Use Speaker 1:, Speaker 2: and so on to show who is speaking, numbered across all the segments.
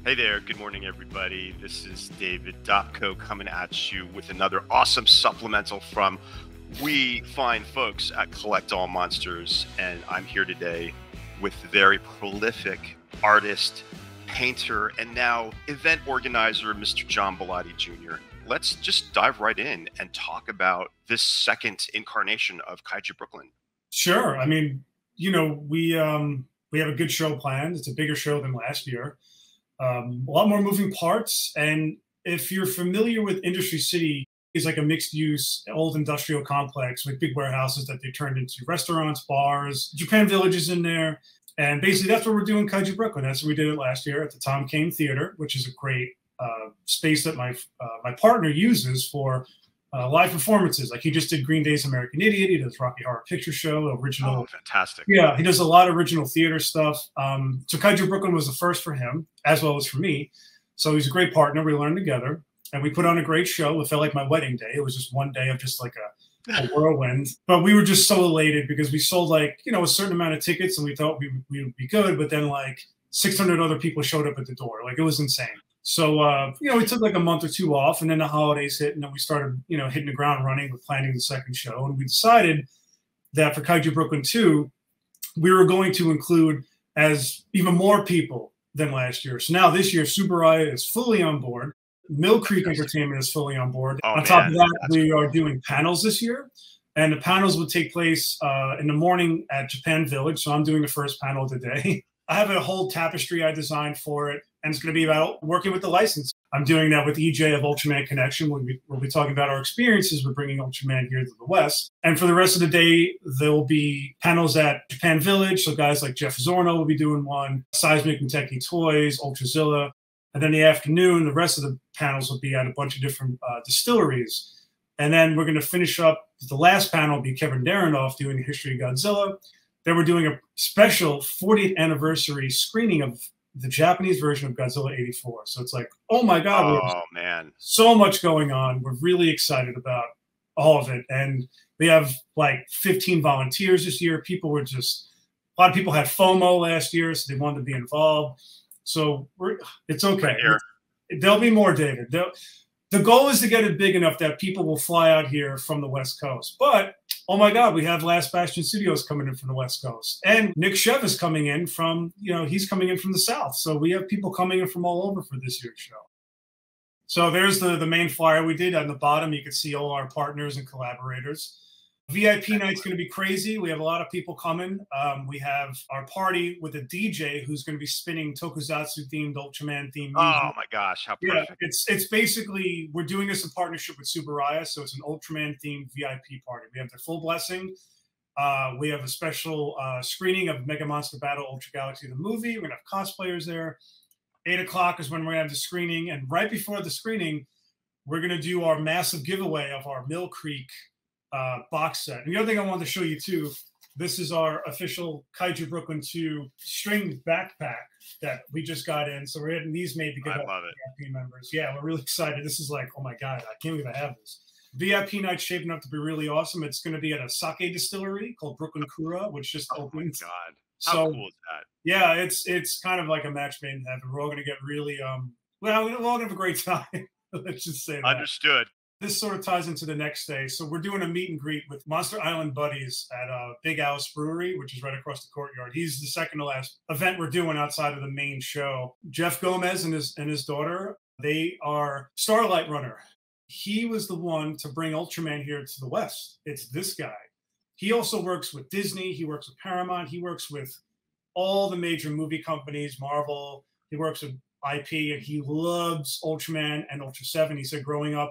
Speaker 1: Hey there, good morning, everybody. This is David Dopko coming at you with another awesome supplemental from we fine folks at Collect All Monsters. And I'm here today with the very prolific artist, painter, and now event organizer, Mr. John Bellotti Jr. Let's just dive right in and talk about this second incarnation of Kaiju Brooklyn.
Speaker 2: Sure. I mean, we have a good show planned. It's a bigger show than last year. A lot more moving parts. And if you're familiar with Industry City, it's like a mixed-use old industrial complex with big warehouses that they turned into restaurants, bars. Japan Village is in there. And basically that's what we're doing Kaiju Brooklyn. That's what we did it last year at the Tom Kane Theater, which is a great space that my partner uses for live performances. Like he just did Green Day's American Idiot. He does Rocky Horror Picture Show, original.
Speaker 1: Oh, fantastic.
Speaker 2: Yeah, he does a lot of original theater stuff. So Kaiju Brooklyn was the first for him, as well as for me. So he's a great partner. We learned together. And we put on a great show. It felt like my wedding day. It was just one day of just like a whirlwind. But we were just so elated because we sold like, a certain amount of tickets and we thought we would be good. But then like 600 other people showed up at the door. Like it was insane. So, we took like a month or two off and then the holidays hit and then we started, hitting the ground running with planning the second show. And we decided that for Kaiju Brooklyn 2, we were going to include as even more people than last year. So now this year, Subaraya is fully on board. Mill Creek Entertainment is fully on board. On top of that, we are doing panels this year. And the panels will take place in the morning at Japan Village. So I'm doing the first panel of the day. I have a whole tapestry I designed for it. And it's going to be about working with the license. I'm doing that with EJ of Ultraman Connection. We'll be talking about our experiences with bringing Ultraman here to the West. And for the rest of the day, there'll be panels at Japan Village. So guys like Jeff Zorno will be doing one, Seismic and Techie Toys, Ultrazilla. And then the afternoon, the rest of the panels will be at a bunch of different distilleries. And then we're going to finish up. The last panel will be Kevin Daranoff doing the history of Godzilla. Then we're doing a special 40th anniversary screening of the Japanese version of Godzilla 84. So it's like, oh my God.
Speaker 1: Oh, man.
Speaker 2: So much going on. We're really excited about all of it. And we have like 15 volunteers this year. A lot of people had FOMO last year, so they wanted to be involved. So it's okay. There'll be more, David. The goal is to get it big enough that people will fly out here from the West Coast. But, oh my God, we have Last Bastion Studios coming in from the West Coast. And Nick Shev is coming in from, he's coming in from the South. So we have people coming in from all over for this year's show. So there's the main flyer we did. On the bottom, you can see all our partners and collaborators. VIP night's going to be crazy. We have a lot of people coming. We have our party with a DJ who's going to be spinning Tokusatsu-themed, Ultraman-themed music.
Speaker 1: Oh, my gosh. How perfect.
Speaker 2: Yeah, it's basically, we're doing this in partnership with Subaraya, so it's an Ultraman-themed VIP party. We have their full blessing. We have a special screening of Mega Monster Battle Ultra Galaxy, the movie. We're going to have cosplayers there. 8 o'clock is when we're going to have the screening. And right before the screening, we're going to do our massive giveaway of our Mill Creek box set. And the other thing I wanted to show you too, this is our official Kaiju Brooklyn 2 string backpack that we just got in. So we're getting these made to give out to VIP members. Yeah, we're really excited. This is like, oh my God, I can't believe I have this. VIP night's shaping up to be really awesome. It's going to be at a sake distillery called Brooklyn Kura, which just opened.
Speaker 1: Oh my God. How cool is that?
Speaker 2: Yeah, it's kind of like a match made in heaven. We're all going to get really, we're all going to have a great time. Let's just say that.
Speaker 1: Understood.
Speaker 2: This sort of ties into the next day. So we're doing a meet and greet with Monster Island Buddies at Big Alice Brewery, which is right across the courtyard. He's the second to last event we're doing outside of the main show. Jeff Gomez and his daughter, they are Starlight Runner. He was the one to bring Ultraman here to the West. It's this guy. He also works with Disney. He works with Paramount. He works with all the major movie companies, Marvel. He works with IP, and he loves Ultraman and Ultra 7. He said growing up,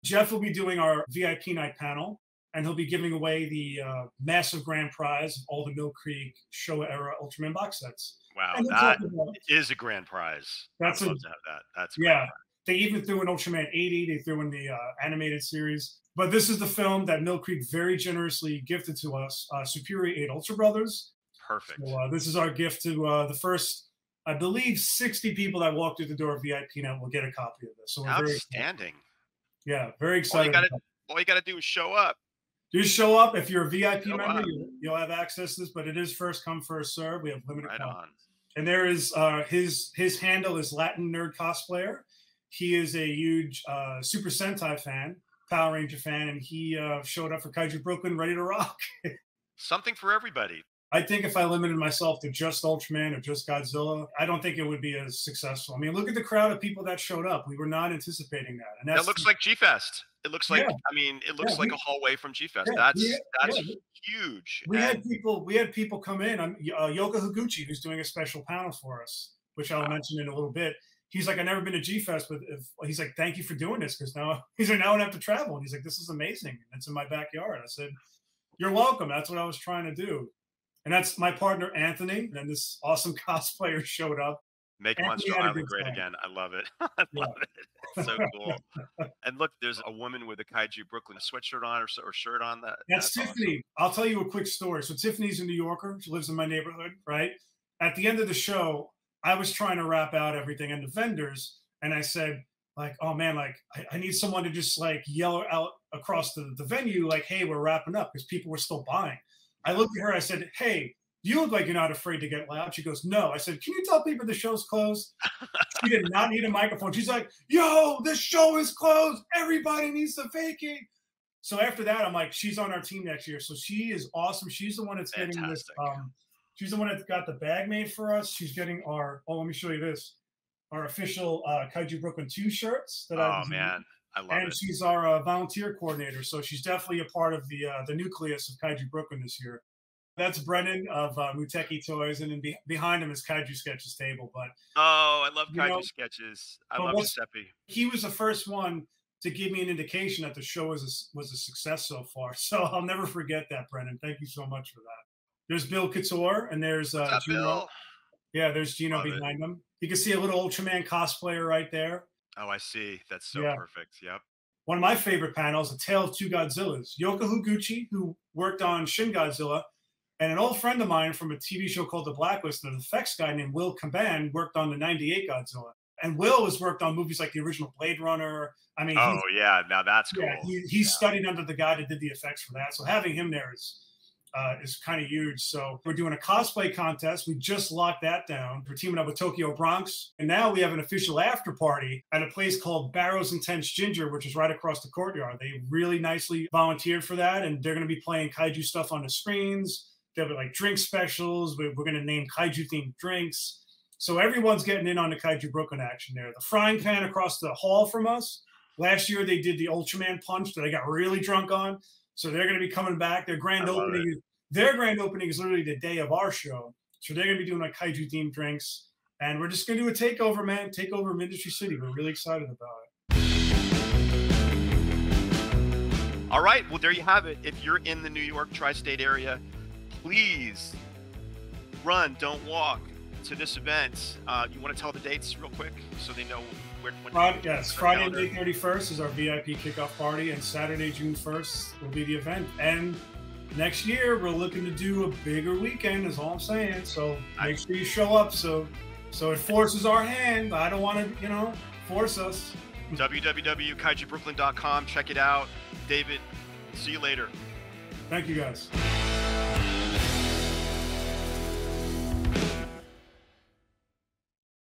Speaker 2: Jeff will be doing our VIP night panel, and he'll be giving away the massive grand prize of all the Mill Creek Showa-era Ultraman box sets.
Speaker 1: Wow, that is a grand prize. I'd love to have that. That's
Speaker 2: yeah. They even threw in Ultraman 80. They threw in the animated series. But this is the film that Mill Creek very generously gifted to us, Superior 8 Ultra Brothers.
Speaker 1: Perfect.
Speaker 2: So, this is our gift to the first, I believe, 60 people that walk through the door of VIP now will get a copy of this. So we're
Speaker 1: outstanding.
Speaker 2: Yeah, very excited.
Speaker 1: All you got to do is show up.
Speaker 2: Just show up. If you're a VIP member, you'll have access to this, but it is first come, first serve. We have limited
Speaker 1: quantities.
Speaker 2: And there is his handle is Latin Nerd Cosplayer. He is a huge Super Sentai fan, Power Ranger fan, and he showed up for Kaiju Brooklyn ready to rock.
Speaker 1: Something for everybody.
Speaker 2: I think if I limited myself to just Ultraman or just Godzilla, I don't think it would be as successful. I mean, look at the crowd of people that showed up. We were not anticipating that. And
Speaker 1: that looks like G-Fest. It looks like, I mean, it looks like a hallway from G-Fest. That's huge.
Speaker 2: We had people come in. Yoga Higuchi, who's doing a special panel for us, which I'll mention in a little bit. He's like, I've never been to G-Fest, but he's like, thank you for doing this, because now I don't have to travel. And he's like, this is amazing. It's in my backyard. I said, you're welcome. That's what I was trying to do. And that's my partner, Anthony. And this awesome cosplayer showed up.
Speaker 1: Make Monster Island great again. I love it. I love it. It's so cool. And look, there's a woman with a Kaiju Brooklyn sweatshirt on or shirt on.
Speaker 2: That's Tiffany. Awesome. I'll tell you a quick story. So Tiffany's a New Yorker. She lives in my neighborhood, right? At the end of the show, I was trying to wrap out everything and the vendors. And I said, like, oh, man, like, I need someone to just, like, yell out across the venue, like, hey, we're wrapping up, because people were still buying. I looked at her. I said, hey, you look like you're not afraid to get loud. She goes, no. I said, can you tell people the show's closed? She did not need a microphone. She's like, yo, the show is closed. Everybody needs to vacate. So after that, I'm like, she's on our team next year. So she is awesome. She's the one that's getting this. She's the one that got the bag made for us. She's getting our, let me show you this, our official Kaiju Brooklyn 2 shirts.
Speaker 1: Man, I love it.
Speaker 2: And she's our volunteer coordinator. So she's definitely a part of the nucleus of Kaiju Brooklyn this year. That's Brennan of Muteki Toys, and then behind him is Kaiju Sketches table. But
Speaker 1: I love Kaiju Sketches. I love Giuseppe.
Speaker 2: He was the first one to give me an indication that the show was a success so far. So I'll never forget that, Brennan. Thank you so much for that. There's Bill Couture, and there's Gino.
Speaker 1: Bill?
Speaker 2: Yeah, there's Gino behind him. You can see a little Ultraman cosplayer right there.
Speaker 1: Oh, I see. That's so perfect. Yep. One
Speaker 2: of my favorite panels, A Tale of Two Godzillas. Yoko Higuchi, who worked on Shin Godzilla, and an old friend of mine from a TV show called The Blacklist, an effects guy named Will Caban, worked on the '98 Godzilla. And Will has worked on movies like the original Blade Runner. I mean,
Speaker 1: now that's cool.
Speaker 2: Yeah, he studied under the guy that did the effects for that. So having him there is kind of huge. So we're doing a cosplay contest. We just locked that down. We're teaming up with Tokyo Bronx. And now we have an official after party at a place called Barrow's Intense Ginger, which is right across the courtyard. They really nicely volunteered for that. And they're going to be playing kaiju stuff on the screens. There'll be like drink specials. We're going to name kaiju themed drinks. So everyone's getting in on the Kaiju Brooklyn action there. The frying pan across the hall from us. Last year they did the Ultraman punch that I got really drunk on. So they're going to be coming back. Their grand opening is literally the day of our show. So they're going to be doing like kaiju themed drinks. And we're just going to do a takeover, man. Takeover of Industry City. We're really excited about it.
Speaker 1: All right. Well, there you have it. If you're in the New York tri-state area, please run, don't walk to this event. You want to tell the dates real quick so they know when?
Speaker 2: Yes, Friday, May 31st is our VIP kickoff party, and Saturday, June 1st will be the event. And next year, we're looking to do a bigger weekend, is all I'm saying. So make sure you show up so it forces our hand. I don't want to, force us.
Speaker 1: www.kaijubrooklyn.com. Check it out. David, see you later.
Speaker 2: Thank you, guys.